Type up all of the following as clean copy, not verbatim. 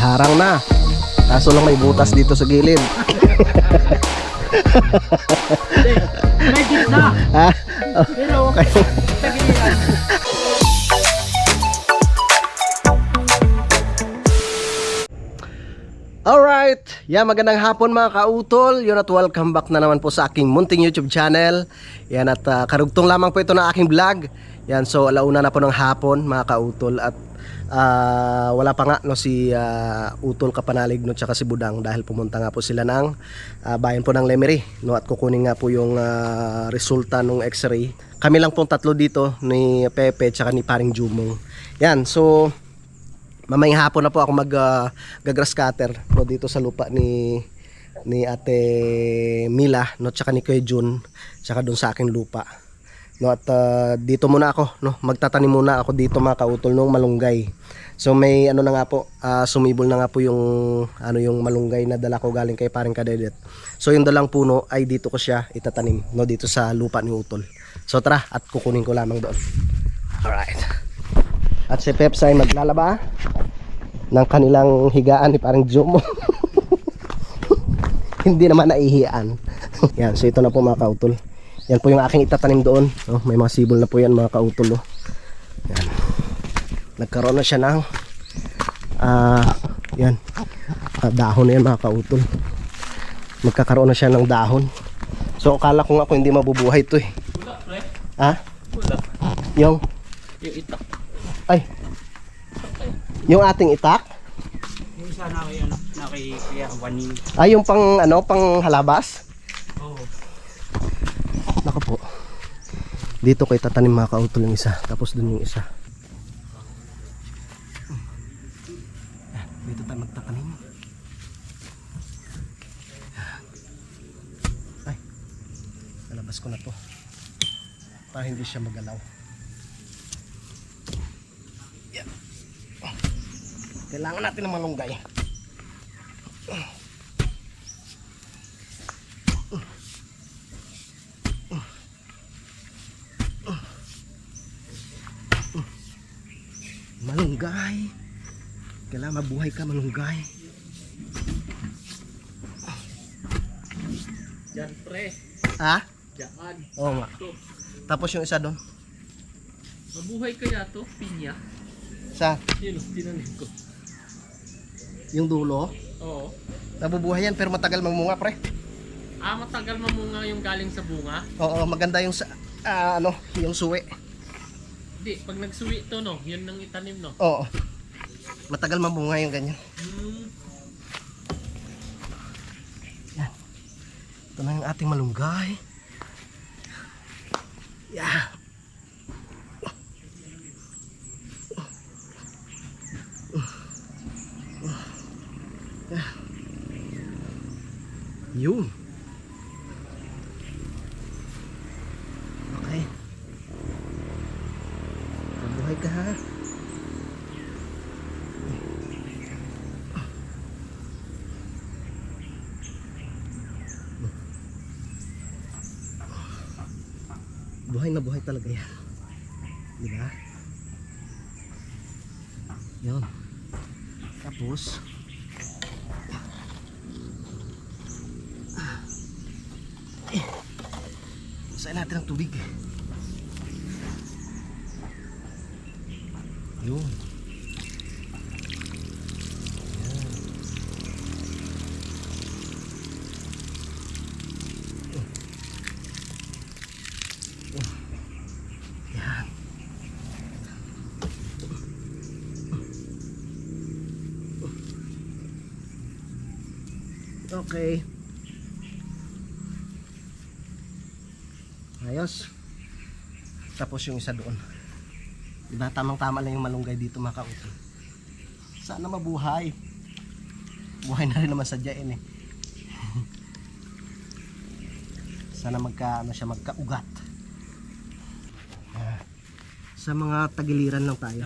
harang na. Kaso lang may butas dito sa gilid. May gitna. Ha? Pero Okay. sa giliran. Alright, magandang hapon mga kautol. Yun at welcome back na naman po sa aking munting YouTube channel. Yan at karugtong lamang po ito ng aking vlog. Yan, so alauna na po ng hapon mga kautol. At wala pa nga no, si Utol Kapanalig no, tsaka si Budang. Dahil pumunta nga po sila ng bayan po ng Lemery no, at kukunin nga po yung resulta ng x-ray. Kami lang pong tatlo dito, ni Pepe tsaka ni Paring Jumong. Yan, so mamayang hapon na po ako mag-grass cutter no, dito sa lupa ni Ate Mila no, tsaka ni Kuya Jun, tsaka dun sa aking lupa no, at dito muna ako no, magtatanim muna ako dito mga kautol ng malunggay. So may ano na nga po, sumibol na nga po yung yung malunggay na dala ko galing kay Paring Kadedet. So yung dalang puno ay dito ko siya itatanim no, dito sa lupa ni Utol. So tara at kukunin ko lamang doon. Alright. At si Peps ay maglalaba ng kanilang higaan ni Paring Jomo. Hindi naman naihiyan. Yan, so ito na po mga kautol. Yan po yung aking itatanim doon. Oh, may mga sibol na po yan mga kautol. Oh. Yan. Nagkaroon na siya ng dahon na yan mga kautol. Magkakaroon na siya ng dahon. So akala ko nga po hindi mabubuhay ito eh. Wala, pre. Ha? Wala. Yung Itak. ay, yung ating itak? Yung isa nakikiyawanin. Ay, yung pang halabas? Oo. Nako po. Dito ko itatanim mga kautol yung isa. Tapos dun yung isa. Dito tayo magtatanim. Ay, nalabas ko na to. Para hindi siya magalaw. Yan. Kailangan natin ng malunggay. Malunggay. Kailangan mabuhay ka malunggay. Diyan, pre. Ha? Diyan. Oo nga. Ito. Tapos yung isa doon. Mabuhay kaya to? Pinya? Sa Yun, tinanim ko. yung dulo. Oo. Nabubuhay yan pero matagal mamunga pre. Matagal mamunga yung galing sa bunga? Oo, maganda yung yung suwi. Hindi, pag nagsuwi to, no? Yun nang itanim, no? Oo. Matagal mamunga yung ganyan. Yan. Ito na yung ating malunggay. Yeah. Yun. Okay. Mabuhay ka ha. Buhay na buhay talaga yan. Diba? Yun. Tapos usain natin ang tubig. Yun. Yan. Okay. Ayos. Tapos yung isa doon. Diba tamang-tama lang yung malunggay dito mga kautol. Sana mabuhay. Buhay na rin naman sadyain eh. Sana magkaugat. Sa mga tagiliran lang tayo.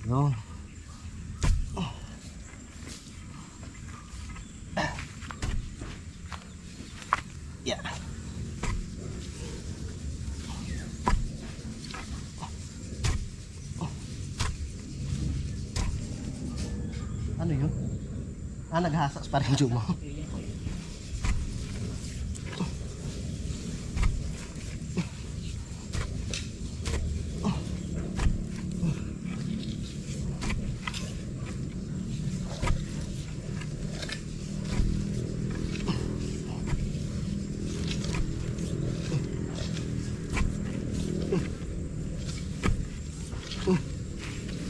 Yun. Yeah. Ano yun? Naghasas pa rin yung mo.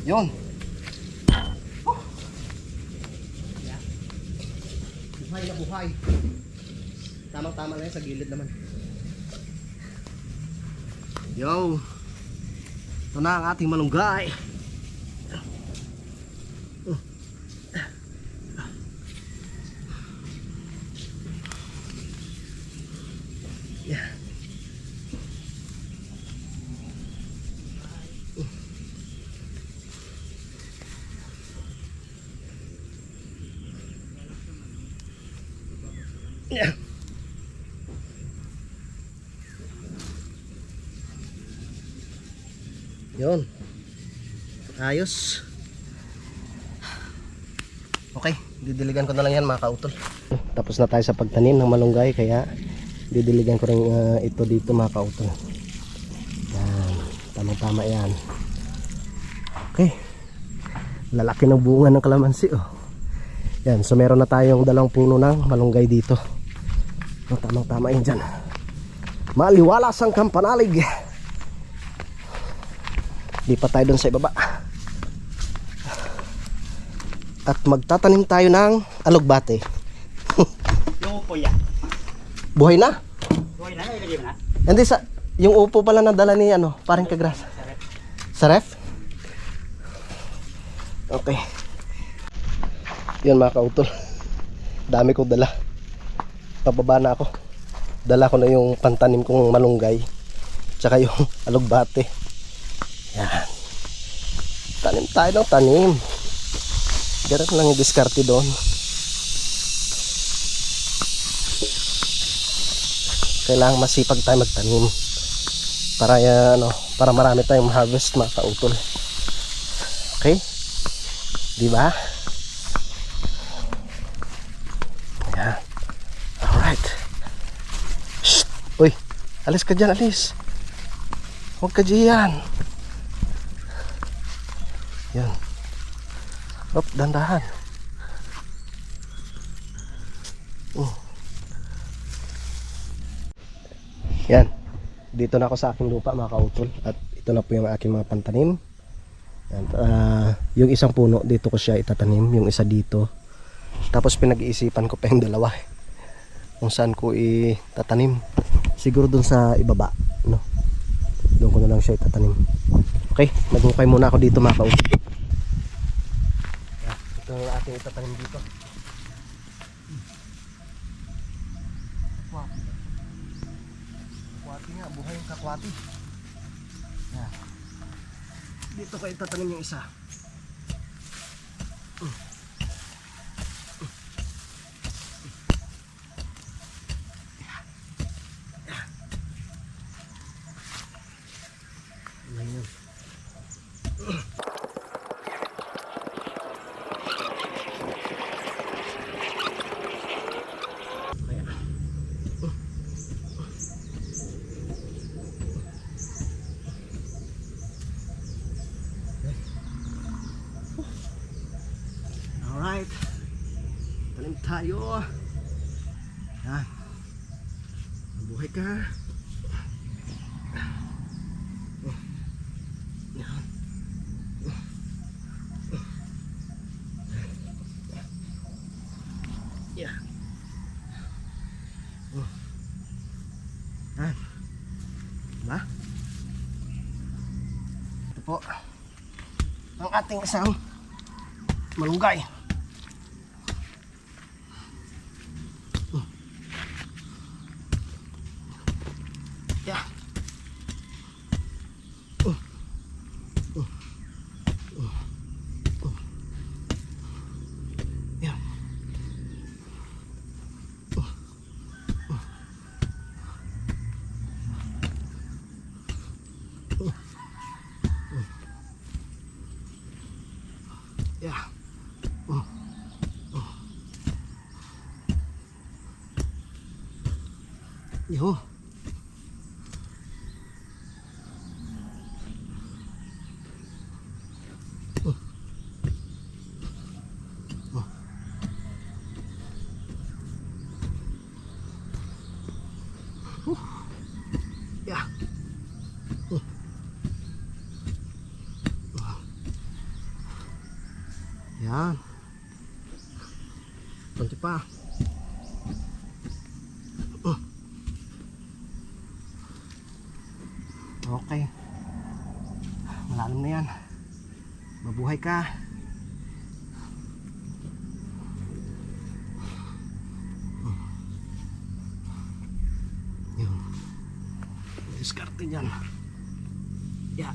Yun. Buhay na buhay. Tamang-tama lang yan sa gilid naman. Yo. Ito na ang ating malunggay. Yeah. Yeah. Yun. Ayos. Okay, didiligan ko na lang yan mga kautol. Tapos na tayo sa pagtanim ng malunggay, kaya didiligan ko rin ito dito mga kautol. Yan, tamang-tama yan. Okay. Lalaki ng bunga ng kalamansi oh. Yan, so meron na tayong 2 puno ng malunggay dito. Tamang-tama yun dyan. Maliwalas ang kampanalig. Lipat tayo dun sa ibaba. At magtatanim tayo ng alugbate. Yung upo yan. Buhay na? Buhay na, ilagay mo na. Hindi sa yung upo pala na dala ni parang kagras. Sa ref? Okay. Yan mga kautol. Dami kong dala. Pababa na ako. Dala ko na yung pantanim kong malunggay. Tsaka yung alugbate. Yan. Tanim tayo ng tanim. Ganun lang yung diskarte doon. Kailangan masipag tayo magtanim. Para para marami tayong harvest mga kautol. Okay? Di ba? Yan. Alright. Shh. Uy, alis ka dyan, alis. Huwag ka dyan. Yan. Hop, dandahan. Yan. Dito na ako sa aking lupa mga kautol. At ito na po yung aking mga pantanim. Yan. Yung isang puno dito ko siya itatanim. Yung isa dito. Tapos pinag-iisipan ko pa yung dalawa kung saan ko itatanim. Siguro dun sa ibaba, no? Doon ko na lang siya itatanim. Okay, maghukay muna ako dito mga kautol. Yan. Ito ang ating itatanim dito. Kakwati nga, buhay yung kakwati. Yan. Dito ko itatanim yung isa. Ayan. Alright. Tanim tayo. Yan. Mabuhay ka. Yan. Yeah. Yan. Diba? Ito po ang ating isang malunggay. Yeah. Yeah. Yeah. Yo. Ya. Yan. Kunti pa. Okay. Malalim na yan. Mabuhay ka. Yun. Diskarte dyan. Yeah.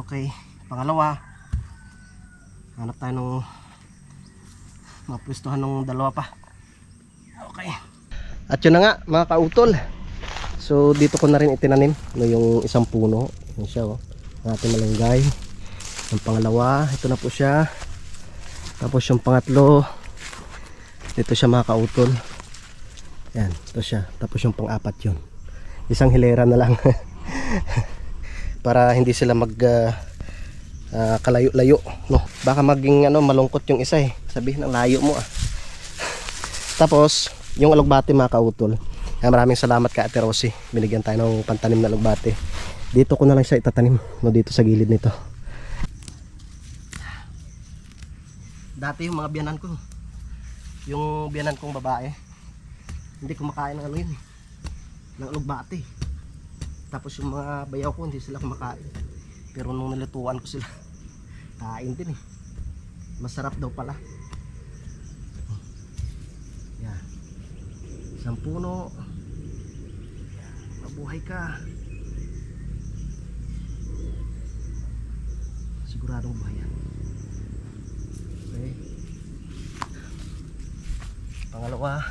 Okay. Pangalawa. Hanap tayo ng mapwestuhan ng dalawa pa. Okay. At yun na nga mga kautol. So dito ko na rin itinanim no, yung isang puno. Yan siya oh. Ang ating malunggay. Yung pangalawa, ito na po siya. Tapos yung pangatlo, dito siya mga kautol. Yan, ito siya. Tapos yung pang-apat yun. Isang hilera na lang. Para hindi sila mag kalayo-layo no. Baka maging malungkot yung isa eh. Sabihin ang layo mo ah. Tapos yung alugbate mga kautol, maraming salamat ka Ate Rosie, binigyan tayo ng pantanim na alugbate. Dito ko na lang siya itatanim no, dito sa gilid nito. Dati yung mga biyanan ko, yung biyanan kong babae, hindi kumakain ng yun, ng alugbate. Tapos yung mga bayaw ko hindi sila kumakain. Pero nung nilutuan ko sila, kain din eh. Masarap daw pala. Yan. Isang puno. Mabuhay ka. Siguradong buhay yan. Okay. Pangalawa.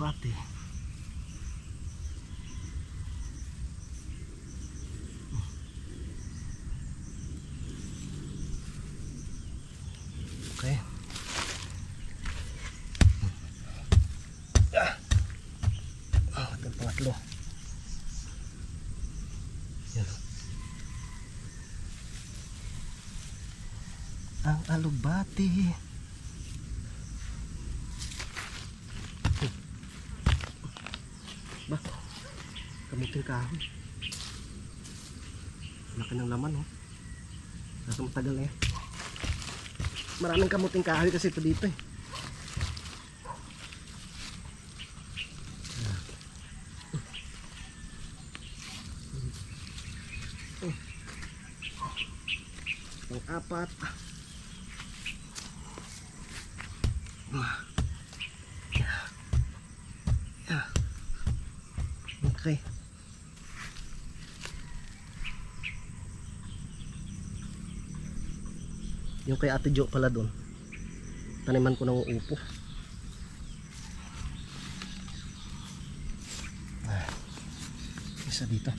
Bate. Okay. Ang pangatlo. Yan. Ang alugbate. Ba? Kamuting kahoy. Laki ng laman oh. Nasa matagal na yan. Maraming kamuting kahoy kasi ito dito eh. Pang-apat. Okay. Yung kay Ate Jo pala doon, taniman ko ng upo. Isa dito.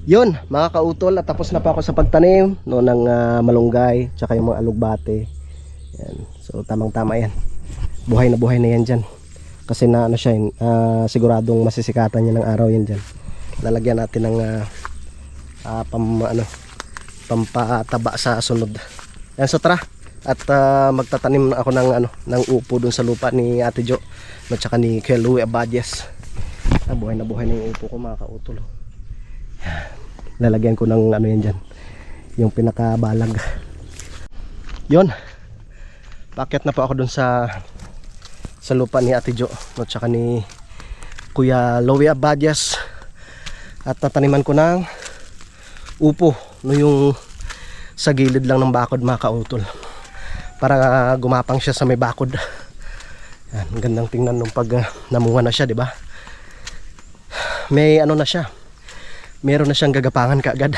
Yun mga kautol, at tapos na pa ako sa pagtanim no, ng malunggay tsaka yung mga alugbate. Yan. So tamang tama yan. Buhay na yan dyan. Kasi na siya, siguradong masisikatan niya ng araw yan dyan. Lalagyan natin ng pampataba sa sunod. Yan, so tara. At magtatanim ako ng upo dun sa lupa ni Ate Jo at saka ni Kuya Louie Abadias. Buhay na yung upo ko mga kautol. Lalagyan ko ng yan dyan, yung pinakabalag. Yun, paket na po ako dun sa lupa ni Ate Jo at saka ni Kuya Louie Abadias. At tataniman ko ng upo no, yung sa gilid lang ng bakod mga kautol, para gumapang siya sa may bakod. Yan, gandang tingnan nung pag namunga na siya, di ba? May na siya, meron na siyang gagapangan kaagad.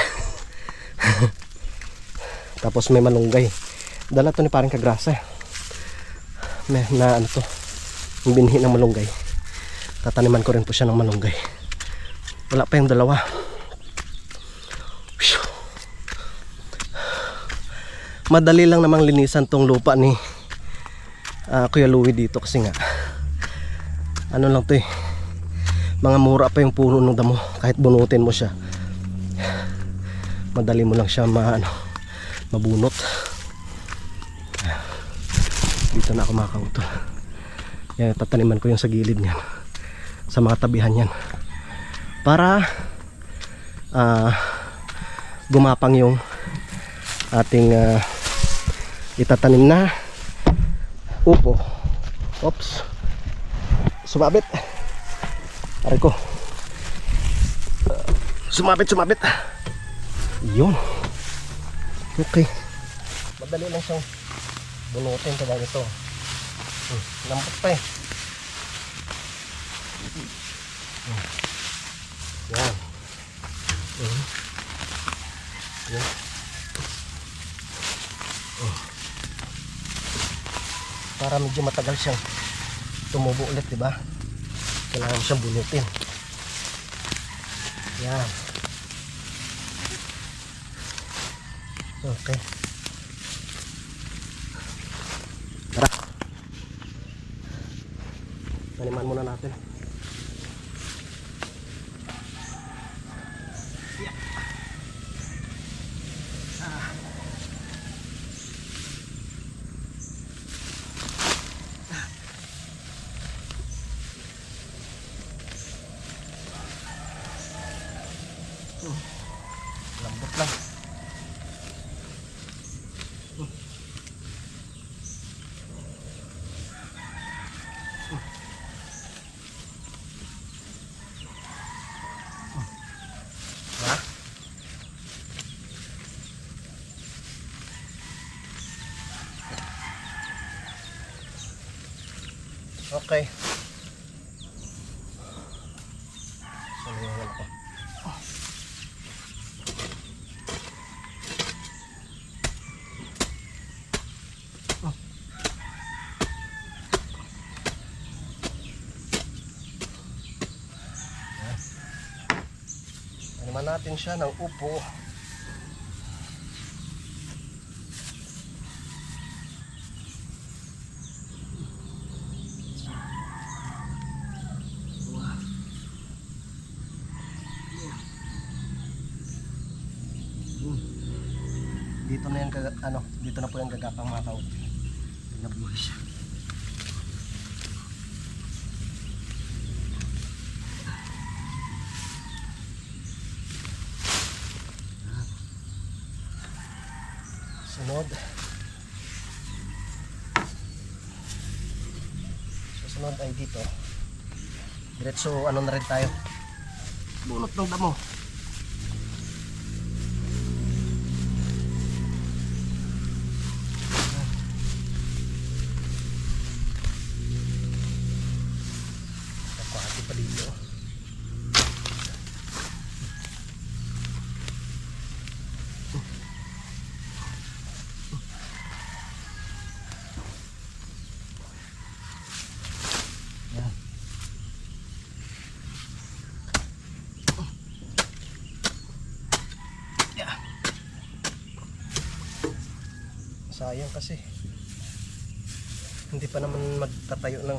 Tapos may malunggay. Dala to ni parang Kagrasa. May na ano to, yung binhi ng malunggay. Tataniman ko rin po siya ng malunggay. Wala pa yung dalawa. Madali lang namang linisan tong lupa ni Kuya Louie dito kasi nga ano lang to eh, mga mura pa yung puno ng damo. Kahit bunutin mo siya, madali mo lang siya mabunot. Dito na ako makakautol. Yan, tataniman ko yung sa gilid niyan, sa mga tabihan niyan, para gumapang yung ating itatanim na upo. Oops, sumabit. Aray ko, sumabit. Yun. Okay, madali lang siyang bunutin kaya ito. Lambot pa eh. Yan. Yan. Para medyo matagal siyang tumubo ulit, diba? Kailangan siyang bunutin. Yan. Okay. Tara. Taniman muna natin. Lambot lang. Okay. Salihan ako. Taniman natin siya ng upo. Dito na yan dito na po yung gagapang mga kaut. Nabuhay siya. Susunod ay dito. Diretso ano na rin tayo. Bunot ng damo. Nakuhati pa dito. Sayang kasi hindi pa naman magtatayo ng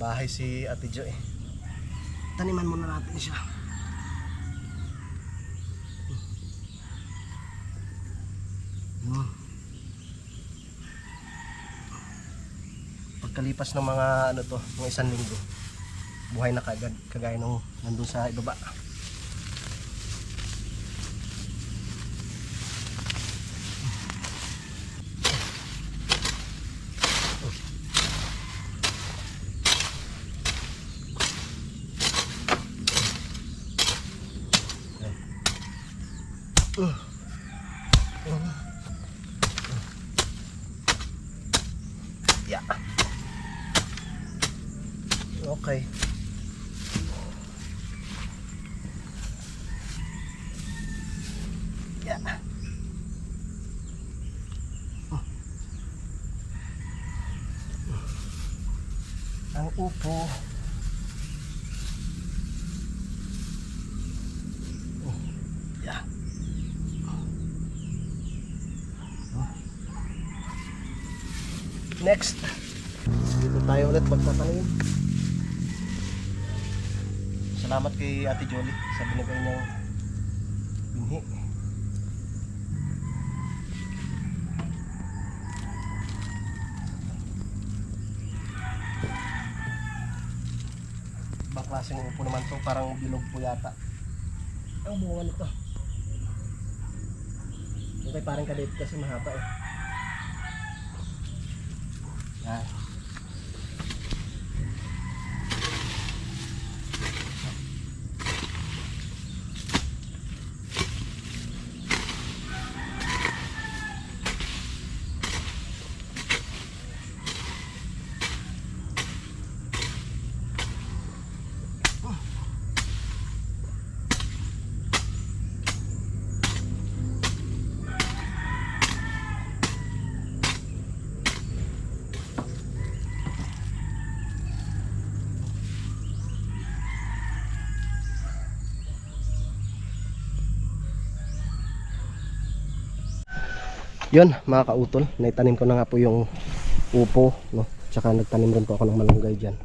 bahay si Ate Jo eh. Taniman muna natin siya. Pagkalipas ng mga mga isang linggo, buhay na kagad, kagaya nung nandun sa ibaba. Yeah. Okay. ang upo. Yan. Next, dito tayo ulit magtatanim. Salamat kay Ate Jolie sa binigay niyang binhi. Ibang klaseng upo naman to, parang bilog po yata. Ang bunga nito. Okay, parang kadit kasi mahaba eh. Yan. Yun mga kautol, naitanim ko na nga po yung upo, no? Tsaka nagtanim rin po ako ng malunggay dyan.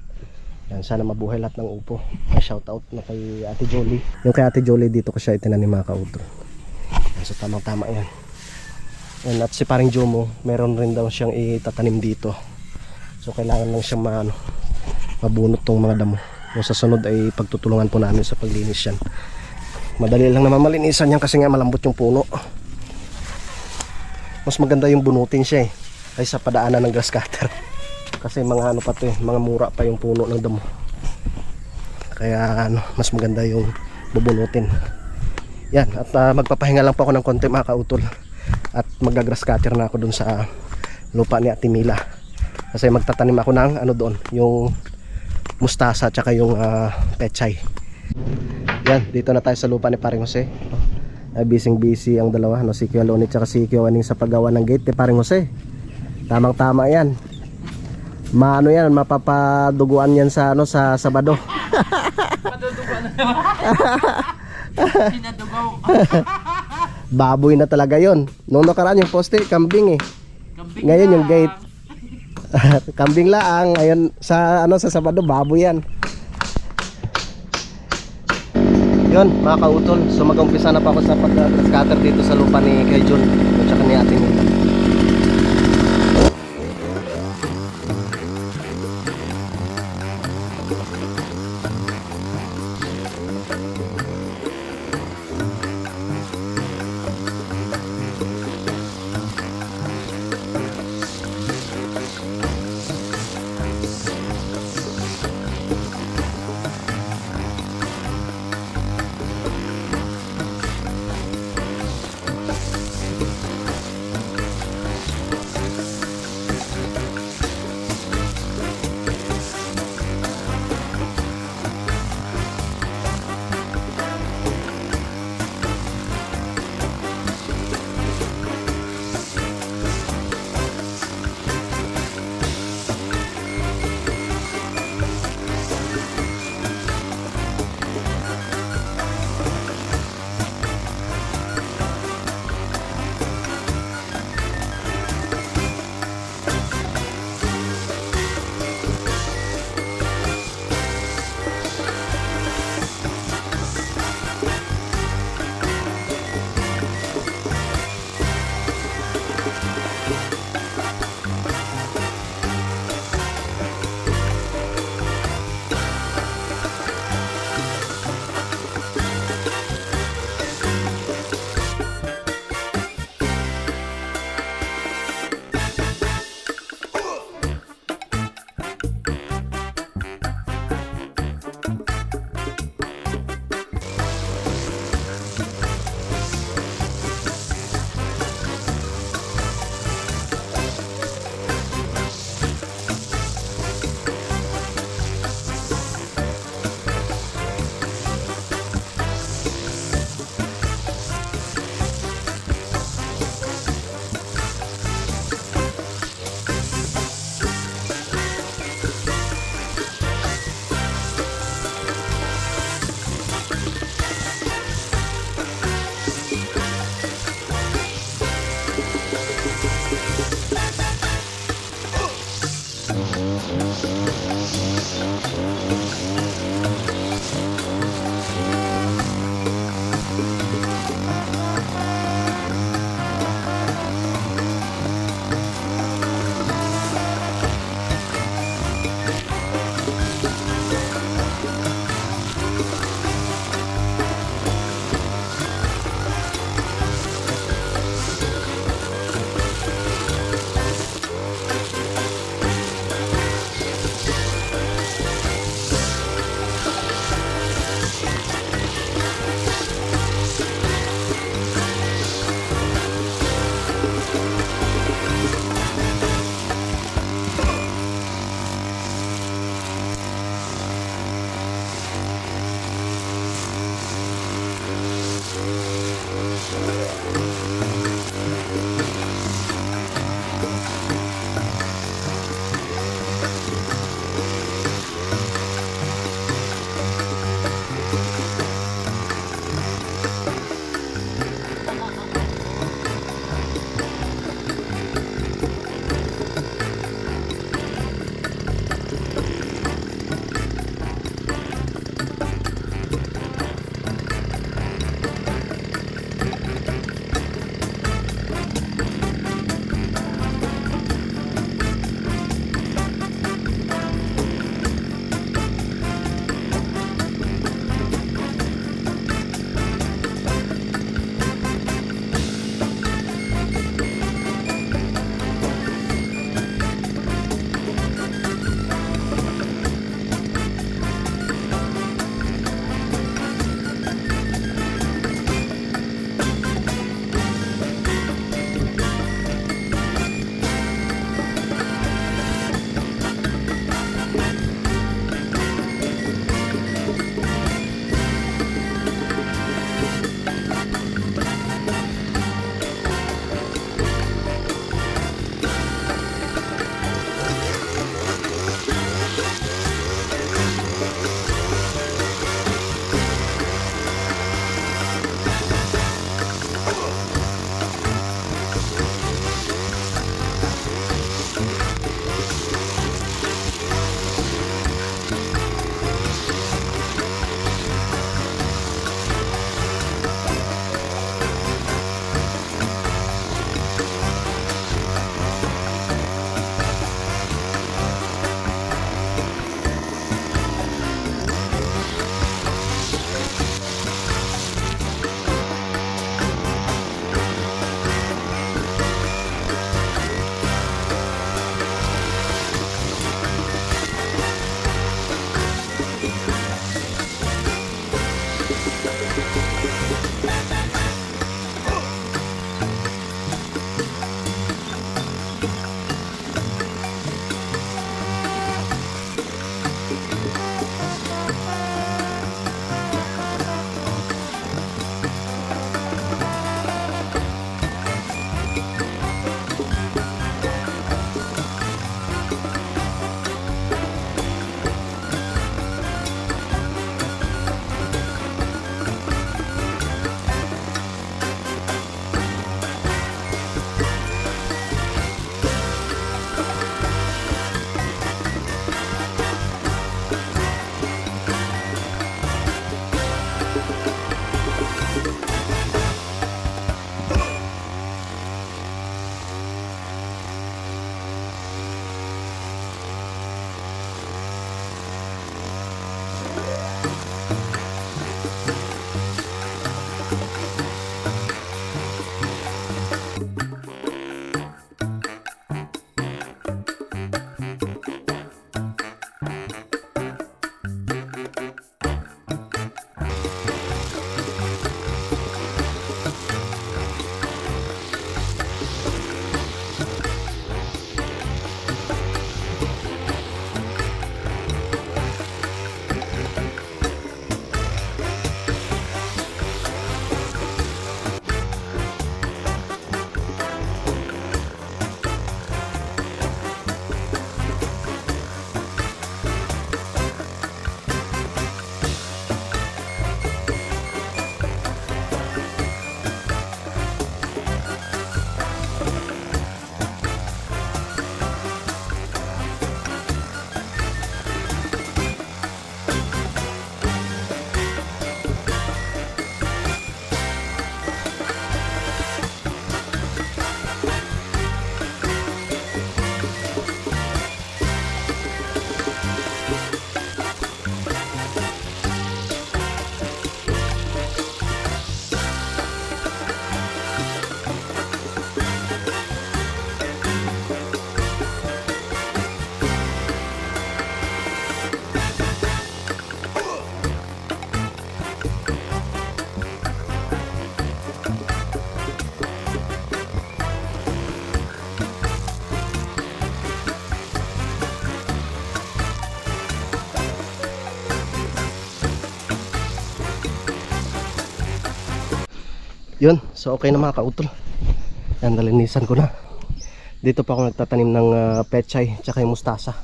Yan, sana mabuhay lahat ng upo. May shoutout na kay Ate Jolie. Yung kay Ate Jolie dito ko siya itinanim mga kautol. Yan, so tamang tama yan. Yan, at si paring Jomo, meron rin daw siyang itatanim dito. So kailangan lang siyang mabunot tong mga damo. So, sa sunod ay pagtutulungan po namin sa paglinis yan. Madali lang naman malinisan yan kasi nga malambot yung puno. Mas maganda yung bunutin siya eh ay sa padaanan ng grass cutter kasi mga ano pa to eh, mga mura pa yung puno ng damo, kaya ano, mas maganda yung bubunutin yan. At magpapahinga lang po ako ng konti mga kautol at magga-grass cutter na ako dun sa lupa ni Ate Mila kasi magtatanim ako ng ano doon, yung mustasa tsaka yung pechay. Yan, dito na tayo sa lupa ni Paring Jose. Busy ang dalawa, no? Si Kuya Lonnie tsaka si Kuya Waning sa paggawa ng gate ni Paring Jose. Tamang tama yan. Maano yan, mapapaduguan yan sa ano, sa Sabado. Madudugan na naman. Pinadugaw. Baboy na talaga yon. Nung nakaraan yung poste, kambing eh. Kambing Ngayon na. yung gate. Kambing laang, ngayon sa ano, sa Sabado baboy yan. Yun mga kautol, so mag-umpisa na pa ako sa pag-grass cutter dito sa lupa ni Kay Jun at saka ni Ate Mila. Yun, so okay na mga kautol. Yan, nalinisan ko na. Dito pa ako nagtatanim ng pechay tsaka yung mustasa.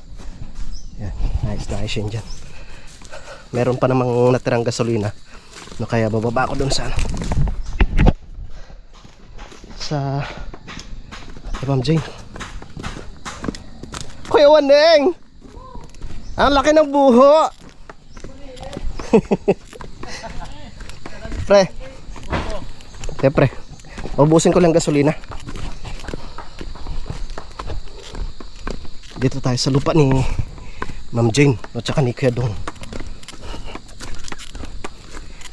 Yan, nice yun dyan. Meron pa namang natirang gasolina, no, kaya bababa ako dun sa kay Ma'am Jane. Kuya Waneng, ang laki ng buho. Pre, pre, ubusin ko lang gasolina. Dito tayo sa lupa ni Ma'am Jane at saka ni Kuya Dong.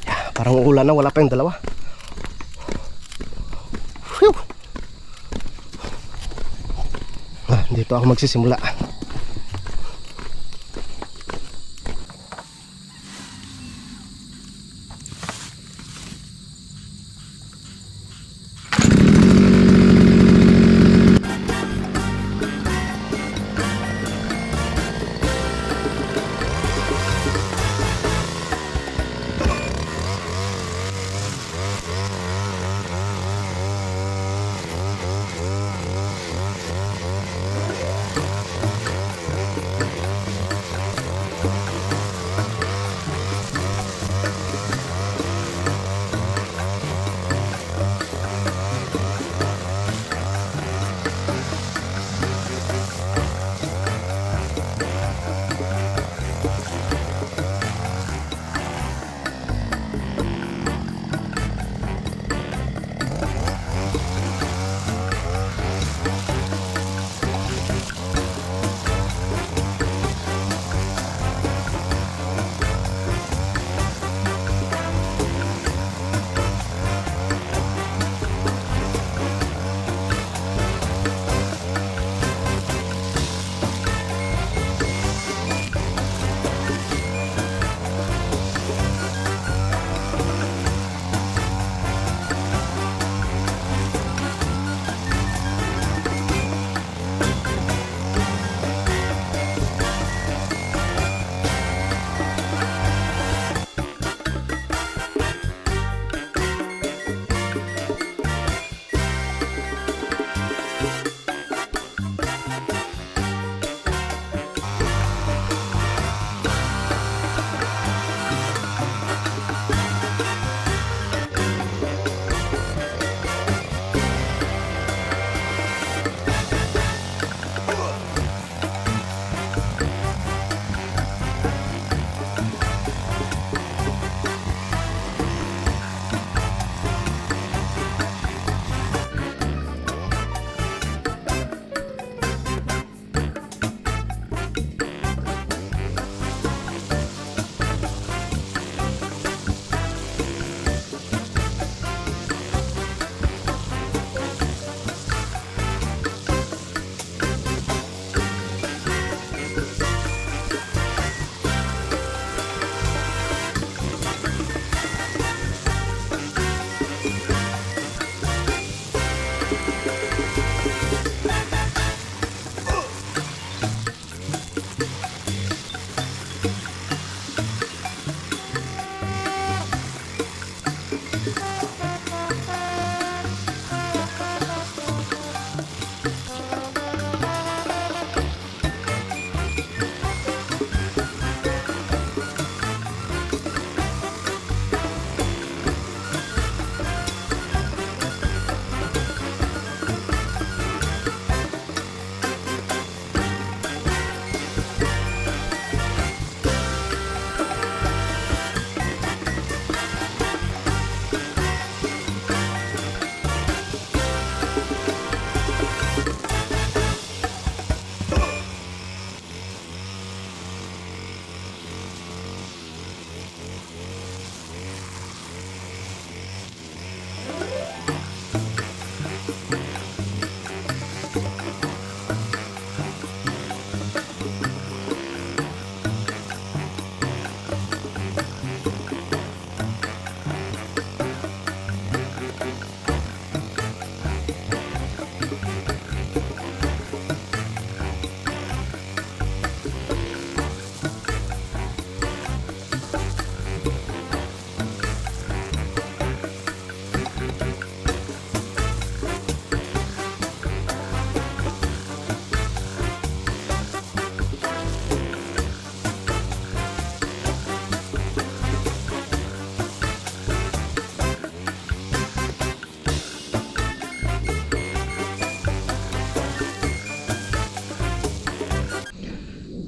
Yeah, parang uulan na, wala pa yung dalawa. Whew. Dito ako magsisimula.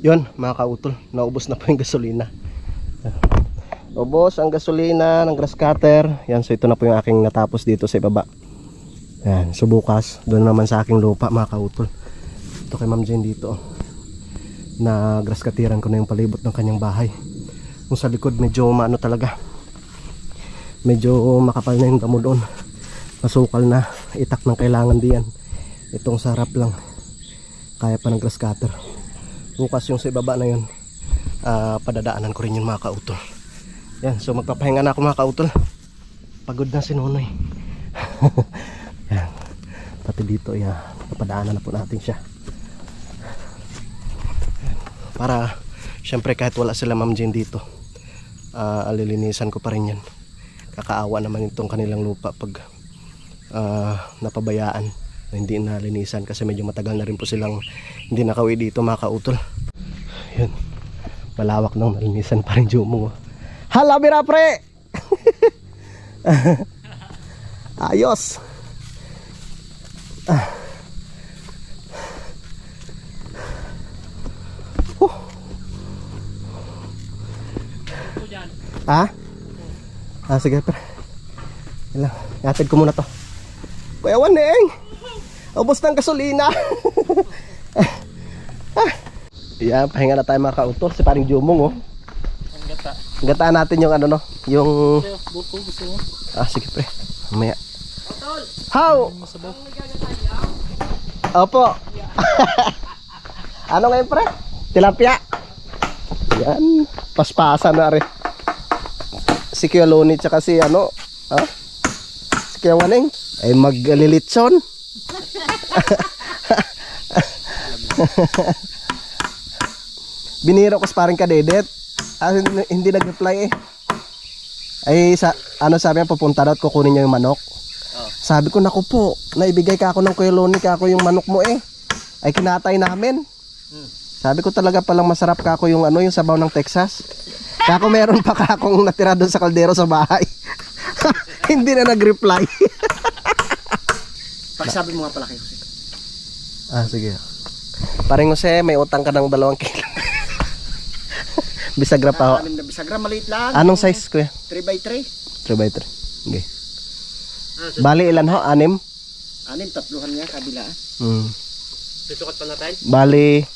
Yun mga kautol, naubos na po yung gasolina. Ubos ang gasolina ng grass cutter. Yan, so ito na po yung aking natapos dito sa ibaba. Yan, so bukas doon naman sa aking lupa mga kautol. Ito kay Ma'am Jane dito, na grass cutteran ko na yung palibot ng kanyang bahay. Kung sa likod medyo maano talaga, medyo makapal na yung damo doon, masukal na, itak ng kailangan diyan. Itong sarap lang kaya pa ng grass cutter. Bukas yung sa ibaba na yun, padadaanan ko rin yung mga kautol. Yan, so magpapahinga na ako mga kautol. Pagod na si Nonoy. Yan, pati dito yan, papadaanan na po natin siya. Yan. Para syempre kahit wala sila Ma'am Jane dito, alilinisan ko pa rin yan. Kakaawa naman itong kanilang lupa pag napabayaan, hindi nalinisan, kasi medyo matagal na rin po silang hindi nakauwi dito mga kautol. Yun, malawak nang nalinisan pa rin Jumong. Hala bira pre. Ayos. Sige pre. Ilang, ihatid ko muna to. Kuya Waneng, ubos ng gasolina. Yan, pahinga na tayo mga kautol. Si paring Jumong oh. Ang gata. Gataan natin yung ano no, yung Buko gusto mo? sige pre, mamaya. How? Opo. Ano ngayon pre? Tilapia. Yan, paspasan na rin. Si Kuya Loni tsaka si ano, si Kuya Waneng ay maglilitson. Biniro ko sa paring kadedet, hindi nag-reply eh. Ay ano sabi niya, pupunta daw at kukunin niya yung manok. Sabi ko, naku po, naibigay ka ako ng Kuya Loni, ka ako yung manok mo eh. Ay kinatay namin. Sabi ko talaga palang masarap ka ako yung ano, yung sabaw ng Texas. Kako meron pa ka akong natira doon sa kaldero sa bahay. Hindi na nag-reply. Pagsabi mo nga pala kay Jose. Sige. Paring Jose, may utang ka ng 2 kilo. Bisagra pa ho. Anim na bisagra, maliit lang. Anong size kuya? 3x3. 3x3. Okay. Bali ilan ho? 6? Anim, tatluhan niya, kabila. Susukat pa natin? Bali,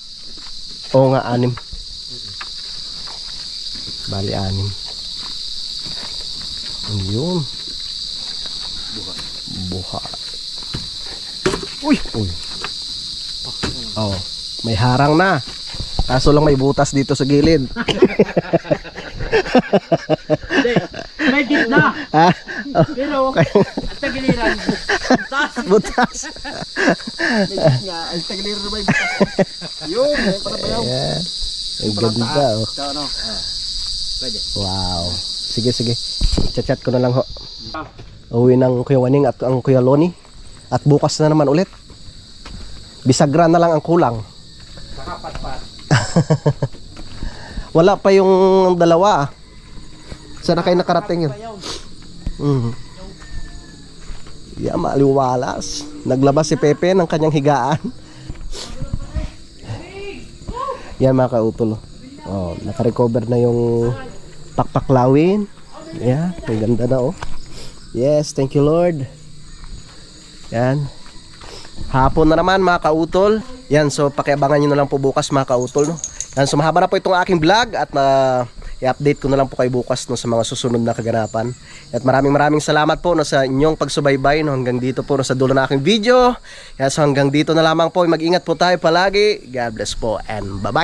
oo nga 6. Bali 6. Ayun. Buha. Uy! Oh, may harang na. Kaso lang may butas dito sa gilid. May gitna. Ha? Pero, at tagiliran. Butas. May gitna. Ang tagiliran na may butas. Yun, may parabayaw. Ayan. Ang ganda oh. So, ano? Pwede. Wow. Sige. Chat ko na lang ho. Uwi ng Kuya Waning at ang Kuya Loni. At bukas na naman ulit. Bisagra na lang ang kulang. Nakapatpat. Wala pa yung 2. Saan na kayo nakarating yun? Yeah, maliwalas. Naglabas si Pepe ng kanyang higaan. Yan mga kautol. Oh, naka-recover na yung pakpaklawin. Yeah, ang ganda na oh. Yes, thank you Lord. Yan. Hapon na naman mga kautol. Yan, so pakiabangan nyo na lang po bukas mga kautol no? Yan, so mahaba na po itong aking vlog. At i-update ko na lang po kayo bukas no, sa mga susunod na kaganapan. At maraming salamat po no, sa inyong pagsubaybay no, hanggang dito po no, sa dulo na aking video. Yan, so hanggang dito na lamang po. Mag-ingat po tayo palagi. God bless po and bye bye.